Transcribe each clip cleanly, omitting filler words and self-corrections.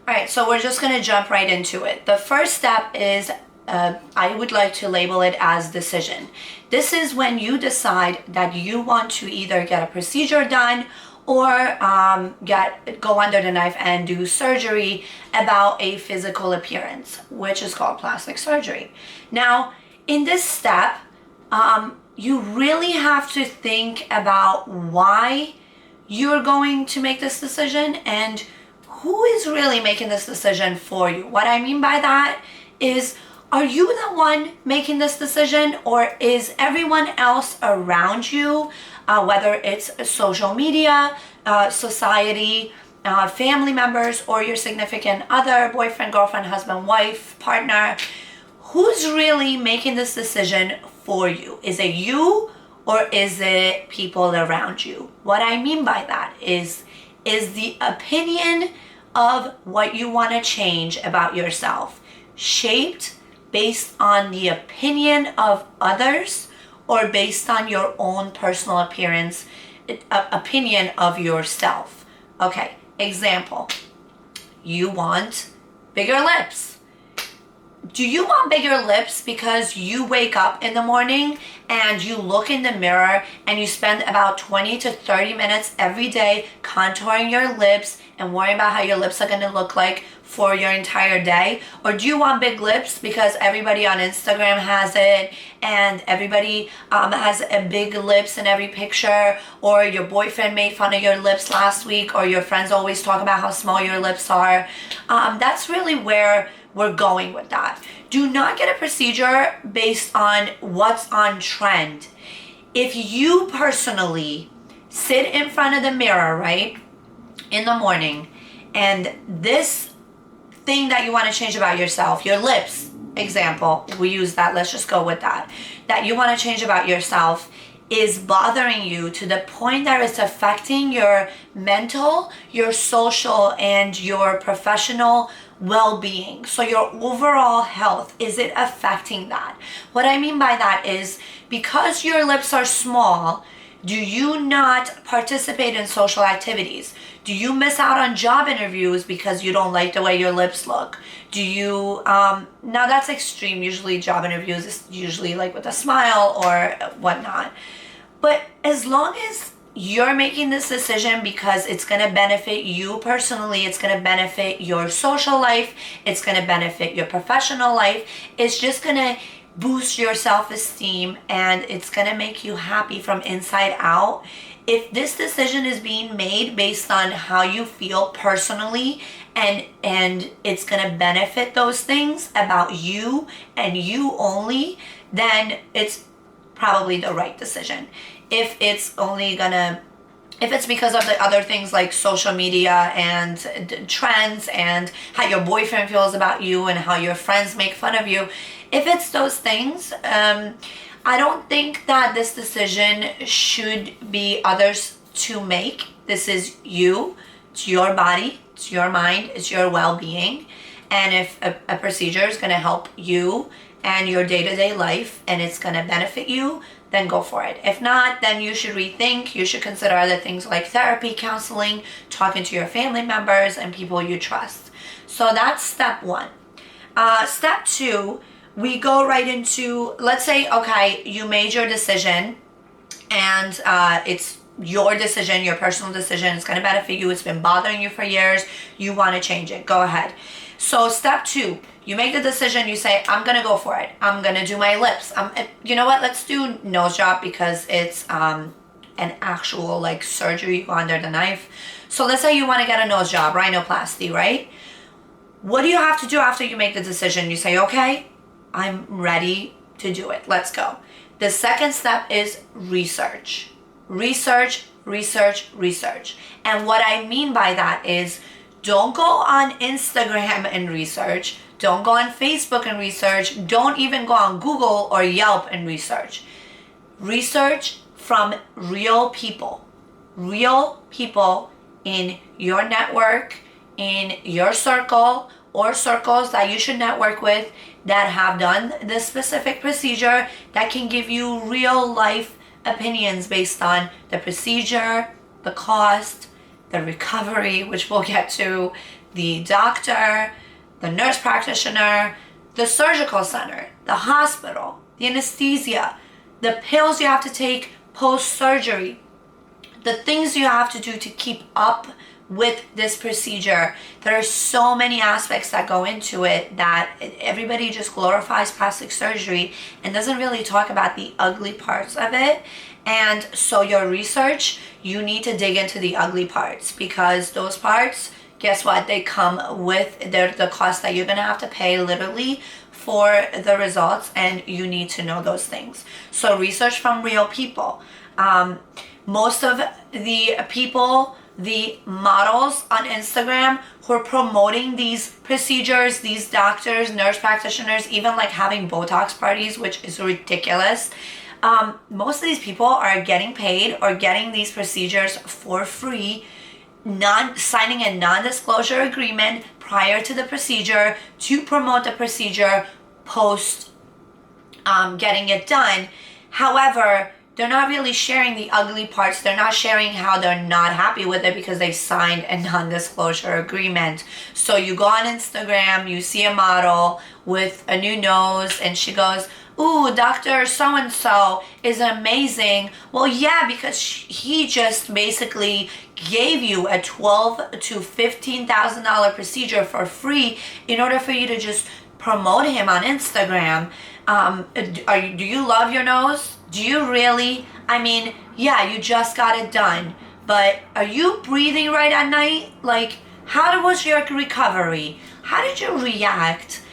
All right, so we're just going to jump right into it. The first step is I would like to label it as decision. This is when you decide that you want to either get a procedure done or go under the knife and do surgery about a physical appearance, which is called plastic surgery. Now, in this step, you really have to think about why you're going to make this decision and who is really making this decision for you. What I mean by that is, are you the one making this decision, or is everyone else around you, whether it's social media, society, family members, or your significant other, boyfriend, girlfriend, husband, wife, partner, who's really making this decision for you? Is it you, or is it people around you? What I mean by that is the opinion of what you want to change about yourself shaped based on the opinion of others, or based on your own personal opinion of yourself? Okay, example. You want bigger lips. Do you want bigger lips because you wake up in the morning and you look in the mirror and you spend about 20 to 30 minutes every day contouring your lips and worrying about how your lips are going to look like for your entire day? Or do you want big lips because everybody on Instagram has it and everybody has a big lips in every picture, or your boyfriend made fun of your lips last week, or your friends always talk about how small your lips are? That's really where we're going with that. Do not get a procedure based on what's on trend. If you personally sit in front of the mirror, right, in the morning, and this thing that you want to change about yourself, your lips, example, we use that, let's just go with that you want to change about yourself, is bothering you to the point that it's affecting your mental, your social, and your professional well-being. So your overall health, is it affecting that? What I mean by that is, because your lips are small, do you not participate in social activities? Do you miss out on job interviews because you don't like the way your lips look? Do you, now that's extreme. Usually job interviews is usually like with a smile or whatnot. But as long as you're making this decision because it's going to benefit you personally, it's going to benefit your social life, it's going to benefit your professional life, it's just going to boost your self-esteem, and it's going to make you happy from inside out. If this decision is being made based on how you feel personally, and it's going to benefit those things about you and you only, then it's probably the right decision. If it's because of the other things like social media and trends and how your boyfriend feels about you and how your friends make fun of you, if it's those things, I don't think that this decision should be others to make. This is you, it's your body, it's your mind, it's your well-being. And if a procedure is going to help you and your day-to-day life and it's going to benefit you, then go for it. If not, then you should rethink. You should consider other things like therapy, counseling, talking to your family members and people you trust. So that's step one. Step two, we go right into, let's say, okay, you made your decision and it's your decision, your personal decision. It's going to benefit you. It's been bothering you for years. You want to change it. Go ahead. So step two, you make the decision. You say, I'm going to go for it. I'm going to do my lips. You know what? Let's do nose job because it's an actual like surgery. You go under the knife. So let's say you want to get a nose job, rhinoplasty, right? What do you have to do after you make the decision? You say, okay, I'm ready to do it. Let's go. The second step is research. Research, research, research. And what I mean by that is, don't go on Instagram and research. Don't go on Facebook and research. Don't even go on Google or Yelp and research. Research from real people. Real people in your network, in your circle, or circles that you should network with that have done this specific procedure, that can give you real life opinions based on the procedure, the cost, the recovery, which we'll get to, the doctor, the nurse practitioner, the surgical center, the hospital, the anesthesia, the pills you have to take post-surgery, the things you have to do to keep up with this procedure. There are so many aspects that go into it that everybody just glorifies plastic surgery and doesn't really talk about the ugly parts of it. And so your research, you need to dig into the ugly parts, because those parts, guess what? They come with the cost that you're gonna have to pay literally for the results, and you need to know those things. So research from real people. Most of the people, the models on Instagram who are promoting these procedures, these doctors, nurse practitioners, even like having Botox parties, which is ridiculous. Most of these people are getting paid or getting these procedures for free, signing a non-disclosure agreement prior to the procedure to promote the procedure post getting it done. However, they're not really sharing the ugly parts. They're not sharing how they're not happy with it because they signed a non-disclosure agreement. So you go on Instagram, you see a model with a new nose, and she goes, "Ooh, Dr. So-and-so is amazing." Well, yeah, because he just basically gave you a $12,000 to $15,000 procedure for free in order for you to just promote him on Instagram. Do you love your nose? Do you really? I mean, yeah, you just got it done, but are you breathing right at night? Like, how was your recovery? How did you react?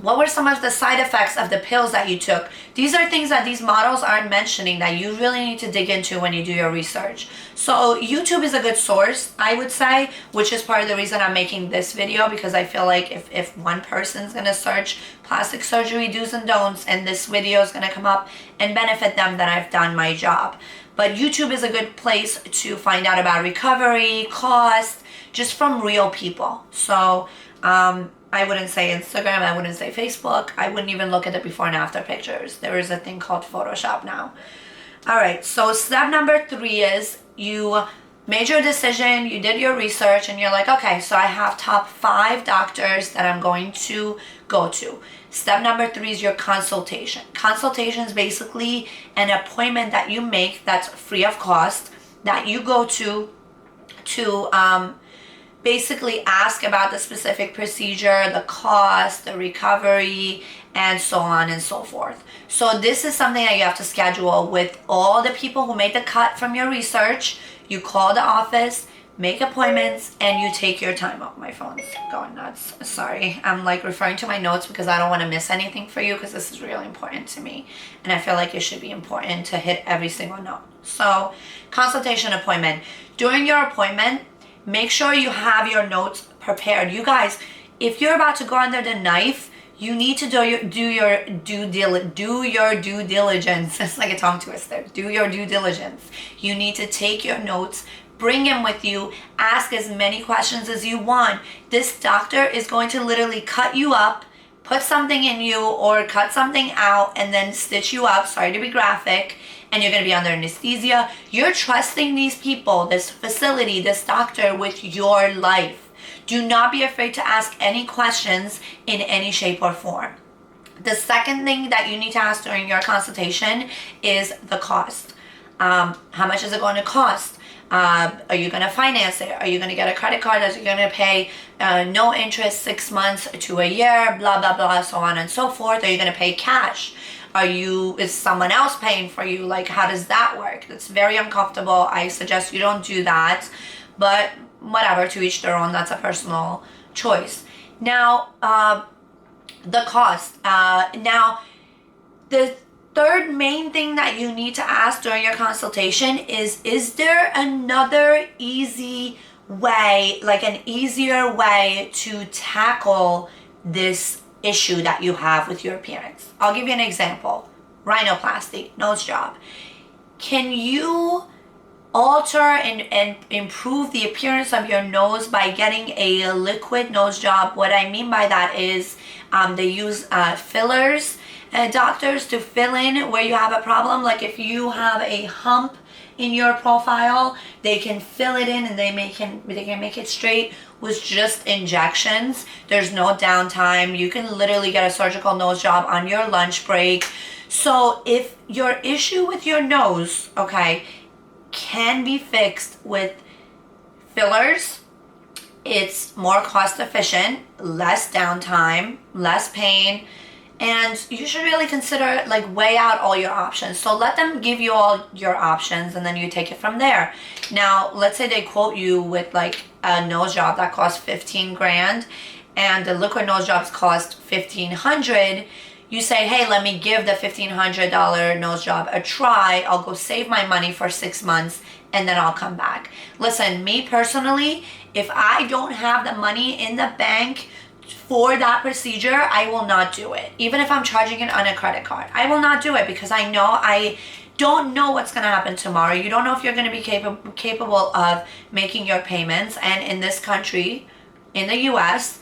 What were some of the side effects of the pills that you took? These are things that these models aren't mentioning that you really need to dig into when you do your research. So YouTube is a good source, I would say, which is part of the reason I'm making this video, because I feel like if one person's gonna search plastic surgery do's and don'ts, and this video is gonna come up and benefit them, then I've done my job. But YouTube is a good place to find out about recovery, cost, just from real people. So, I wouldn't say Instagram, I wouldn't say Facebook, I wouldn't even look at the before and after pictures. There is a thing called Photoshop now. All right, so step number 3 is you made your decision, you did your research, and you're like, okay, so I have top 5 doctors that I'm going to go to. Step number 3 is your consultation. Consultation is basically an appointment that you make that's free of cost, that you go to basically ask about the specific procedure, the cost, the recovery, and so on and so forth. So this is something that you have to schedule with all the people who made the cut from your research. You call the office, make appointments, and you take your time. Oh, my phone's going nuts. Sorry. I'm like referring to my notes because I don't want to miss anything for you, because this is really important to me. And I feel like it should be important to hit every single note. So consultation appointment. During your appointment, make sure you have your notes prepared. You guys, if you're about to go under the knife, you need to do your due diligence. It's like a tongue twister. Do your due diligence. You need to take your notes, bring them with you, ask as many questions as you want. This doctor is going to literally cut you up, put something in you, or cut something out, and then stitch you up. Sorry to be graphic. And you're going to be under anesthesia. You're trusting these people, this facility, this doctor with your life. Do not be afraid to ask any questions in any shape or form. The second thing that you need to ask during your consultation is the cost. How much is it going to cost? Are you going to finance it? Are you going to get a credit card? Are you going to pay no interest 6 months to a year, blah, blah, blah, so on and so forth? Are you going to pay cash? Is someone else paying for you? Like, how does that work? That's very uncomfortable. I suggest you don't do that, but whatever, to each their own. That's a personal choice. Now, the cost. Now, the third main thing that you need to ask during your consultation is there another easy way, like an easier way to tackle this issue that you have with your appearance? I'll give you an example. Rhinoplasty, nose job. Can you alter and improve the appearance of your nose by getting a liquid nose job? What I mean by that is they use fillers, doctors, to fill in where you have a problem. Like if you have a hump in your profile. They can fill it in and they can make it straight with just injections. There's no downtime. You can literally get a surgical nose job on your lunch break. So if your issue with your nose, okay, can be fixed with fillers, it's more cost efficient, less downtime, less pain, and you should really consider, like, weigh out all your options. So let them give you all your options and then you take it from there. Now, let's say they quote you with like a nose job that costs 15 grand and the liquid nose jobs cost 1,500. You say, hey, let me give the $1,500 nose job a try. I'll go save my money for 6 months and then I'll come back. Listen, me personally, if I don't have the money in the bank for that procedure, I will not do it. Even if I'm charging it on a credit card, I will not do it because I don't know what's going to happen tomorrow. You don't know if you're going to be capable of making your payments. And in this country, in the US,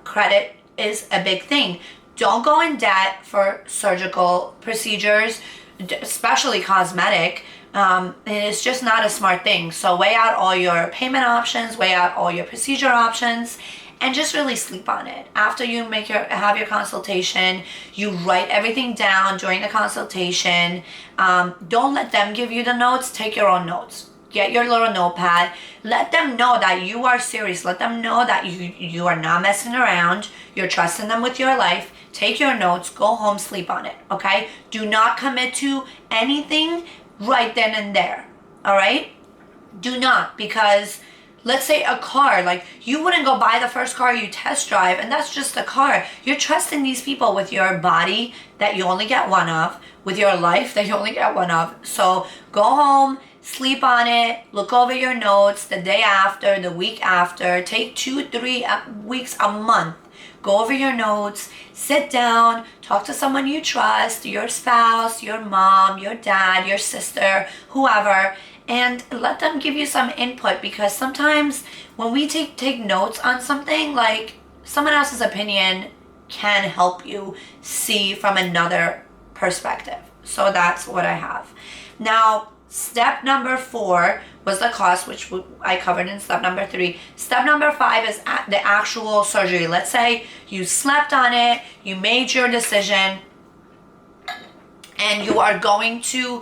credit is a big thing. Don't go in debt for surgical procedures, especially cosmetic. It's just not a smart thing. So weigh out all your payment options, weigh out all your procedure options, and just really sleep on it. After you have your consultation, you write everything down during the consultation. Don't let them give you the notes. Take your own notes. Get your little notepad. Let them know that you are serious. Let them know that you are not messing around. You're trusting them with your life. Take your notes. Go home. Sleep on it. Okay? Do not commit to anything right then and there. All right? Do not, because let's say a car, like, you wouldn't go buy the first car you test drive, and that's just a car. You're trusting these people with your body that you only get one of, with your life that you only get one of. So go home, sleep on it, look over your notes the day after, the week after, take 2-3 weeks, a month. Go over your notes, sit down, talk to someone you trust, your spouse, your mom, your dad, your sister, whoever, and let them give you some input, because sometimes when we take notes on something, like, someone else's opinion can help you see from another perspective. So that's what I have. Now, step number 4 was the cost, which I covered in step number 3. Step number 5 is the actual surgery. Let's say you slept on it, you made your decision, and you are going to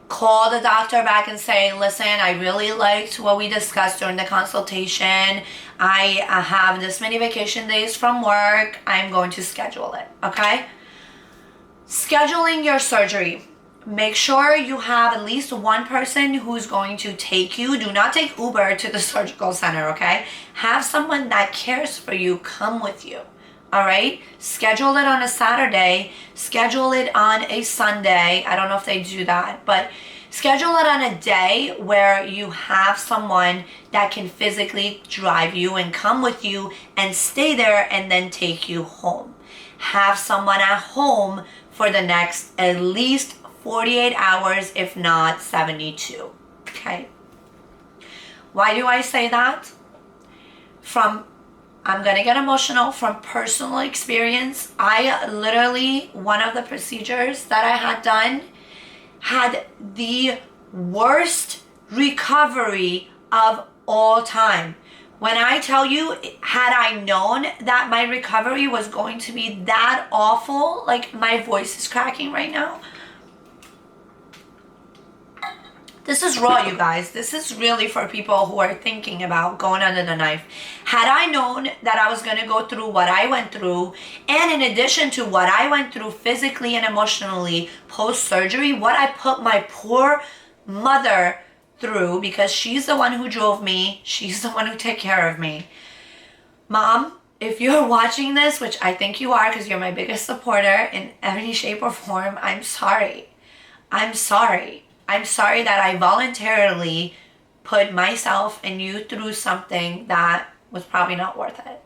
call the doctor back and say, listen, I really liked what we discussed during the consultation. I have this many vacation days from work. I'm going to schedule it, okay? Scheduling your surgery. Make sure you have at least one person who's going to take you. Do not take Uber to the surgical center, okay? Have someone that cares for you come with you, all right? Schedule it on a Saturday. Schedule it on a Sunday. I don't know if they do that, but schedule it on a day where you have someone that can physically drive you and come with you and stay there and then take you home. Have someone at home for the next at least 48 hours, if not 72, okay? Why do I say that? I'm gonna get emotional, from personal experience. I literally, one of the procedures that I had done had the worst recovery of all time. When I tell you, had I known that my recovery was going to be that awful, like, my voice is cracking right now. This is raw, you guys. This is really for people who are thinking about going under the knife. Had I known that I was going to go through what I went through, and in addition to what I went through physically and emotionally post-surgery, what I put my poor mother through, because she's the one who drove me, she's the one who took care of me. Mom, if you're watching this, which I think you are because you're my biggest supporter in any shape or form, I'm sorry. I'm sorry. I'm sorry that I voluntarily put myself and you through something that was probably not worth it.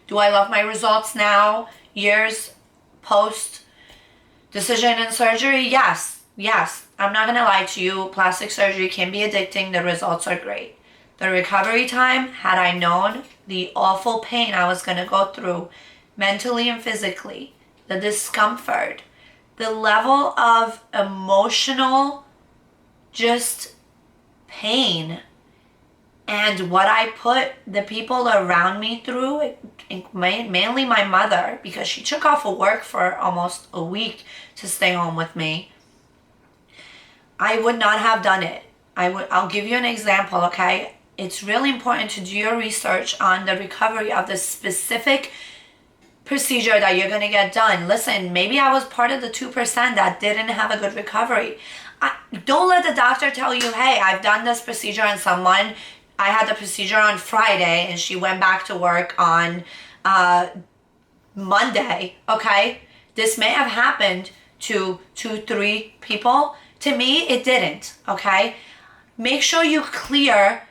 Do I love my results now, years post decision and surgery? Yes. I'm not going to lie to you. Plastic surgery can be addicting. The results are great. The recovery time, had I known the awful pain I was going to go through mentally and physically, the discomfort, the level of emotional just pain. And what I put the people around me through, mainly my mother, because she took off of work for almost a week to stay home with me, I would not have done it. I'll give you an example, okay? It's really important to do your research on the recovery of the specific procedure that you're going to get done. Listen, maybe I was part of the 2% that didn't have a good recovery. Don't let the doctor tell you, hey, I've done this procedure on someone. I had the procedure on Friday and she went back to work on Monday, okay? This may have happened to 2-3 people. To me, it didn't, okay? Make sure you clear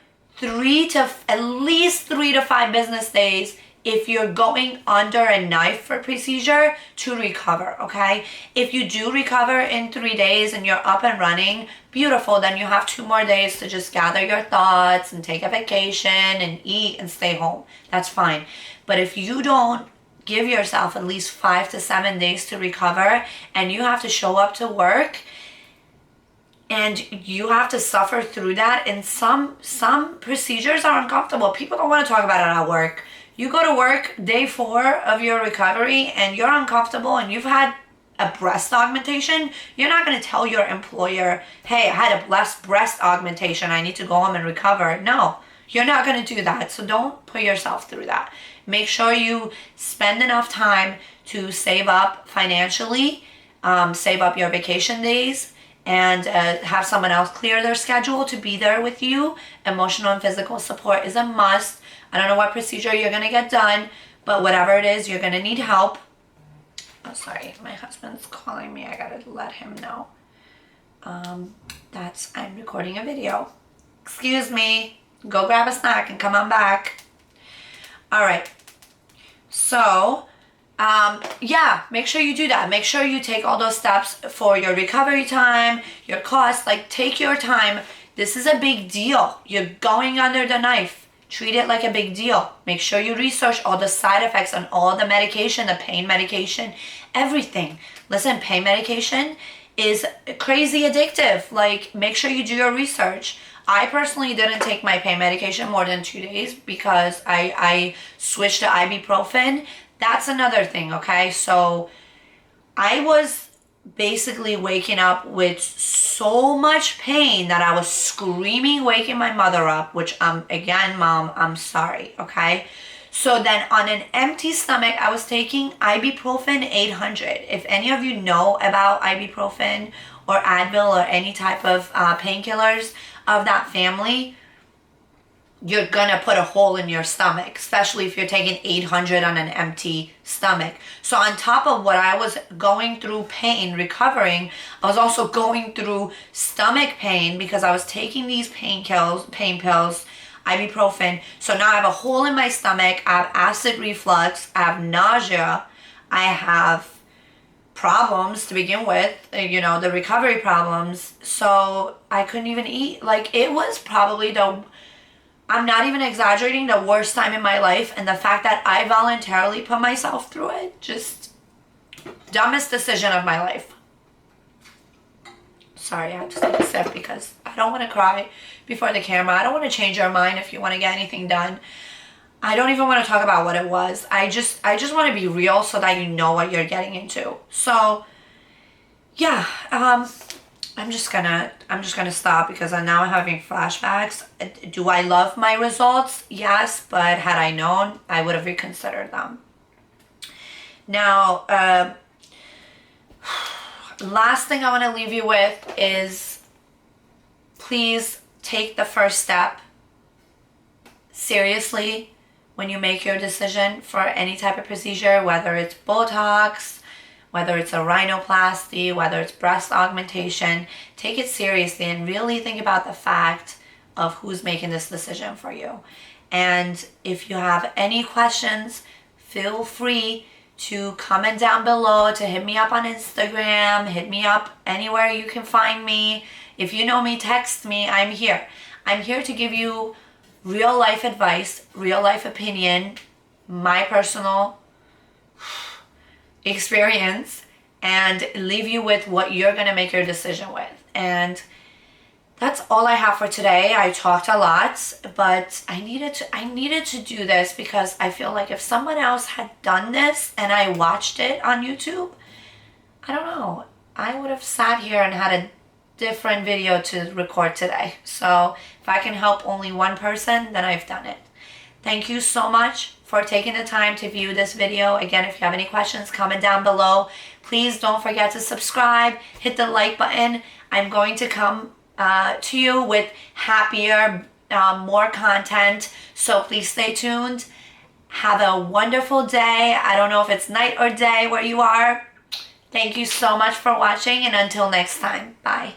at least 3 to 5 business days if you're going under a knife for procedure to recover, okay? If you do recover in 3 days and you're up and running, beautiful, then you have 2 more days to just gather your thoughts and take a vacation and eat and stay home. That's fine. But if you don't give yourself at least 5 to 7 days to recover and you have to show up to work and you have to suffer through that, and some procedures are uncomfortable. People don't want to talk about it at work. You go to work day 4 of your recovery and you're uncomfortable and you've had a breast augmentation, you're not going to tell your employer, hey, I had a breast augmentation, I need to go home and recover. No, you're not going to do that. So don't put yourself through that. Make sure you spend enough time to save up financially, save up your vacation days, and have someone else clear their schedule to be there with you. Emotional and physical support is a must. I don't know what procedure you're going to get done, but whatever it is, you're going to need help. Oh, sorry, my husband's calling me. I got to let him know. I'm recording a video. Excuse me. Go grab a snack and come on back. All right. So, yeah, make sure you do that. Make sure you take all those steps for your recovery time, your costs. Like, take your time. This is a big deal. You're going under the knife. Treat it like a big deal. Make sure you research all the side effects on all the medication, the pain medication, everything. Listen, pain medication is crazy addictive. Like, make sure you do your research. I personally didn't take my pain medication more than 2 days because I switched to ibuprofen. That's another thing, okay? So I was basically waking up with so much pain that I was screaming, waking my mother up, which again, Mom, I'm sorry, okay? So then on an empty stomach, I was taking ibuprofen 800. If any of you know about ibuprofen or Advil or any type of painkillers of that family, you're gonna put a hole in your stomach, especially if you're taking 800 on an empty stomach. So on top of what I was going through pain, recovering, I was also going through stomach pain because I was taking these pain pills, ibuprofen. So now I have a hole in my stomach, I have acid reflux, I have nausea, I have problems to begin with, the recovery problems. So I couldn't even eat. Like, it was probably I'm not even exaggerating, the worst time in my life. And the fact that I voluntarily put myself through it, just dumbest decision of my life. Sorry, I have to take a sip because I don't want to cry before the camera. I don't want to change your mind if you want to get anything done. I don't even want to talk about what it was. I just want to be real so that you know what you're getting into. So, yeah, I'm just gonna stop because now I'm having flashbacks. Do I love my results? Yes, but had I known, I would have reconsidered them. Now, last thing I want to leave you with is please take the first step seriously when you make your decision for any type of procedure, whether it's Botox, whether it's a rhinoplasty, whether it's breast augmentation. Take it seriously and really think about the fact of who's making this decision for you. And if you have any questions, feel free to comment down below, to hit me up on Instagram, hit me up anywhere you can find me. If you know me, text me. I'm here. I'm here to give you real life advice, real life opinion, my personal experience, and leave you with what you're going to make your decision with. And that's all I have for today. I talked a lot, but I needed to do this because I feel like if someone else had done this and I watched it on YouTube, I don't know, I would have sat here and had a different video to record today. So if I can help only one person, then I've done it. Thank you so much for taking the time to view this video. Again, if you have any questions, comment down below. Please don't forget to subscribe, hit the like button. I'm going to come to you with happier, more content. So please stay tuned. Have a wonderful day. I don't know if it's night or day where you are. Thank you so much for watching, and until next time, bye.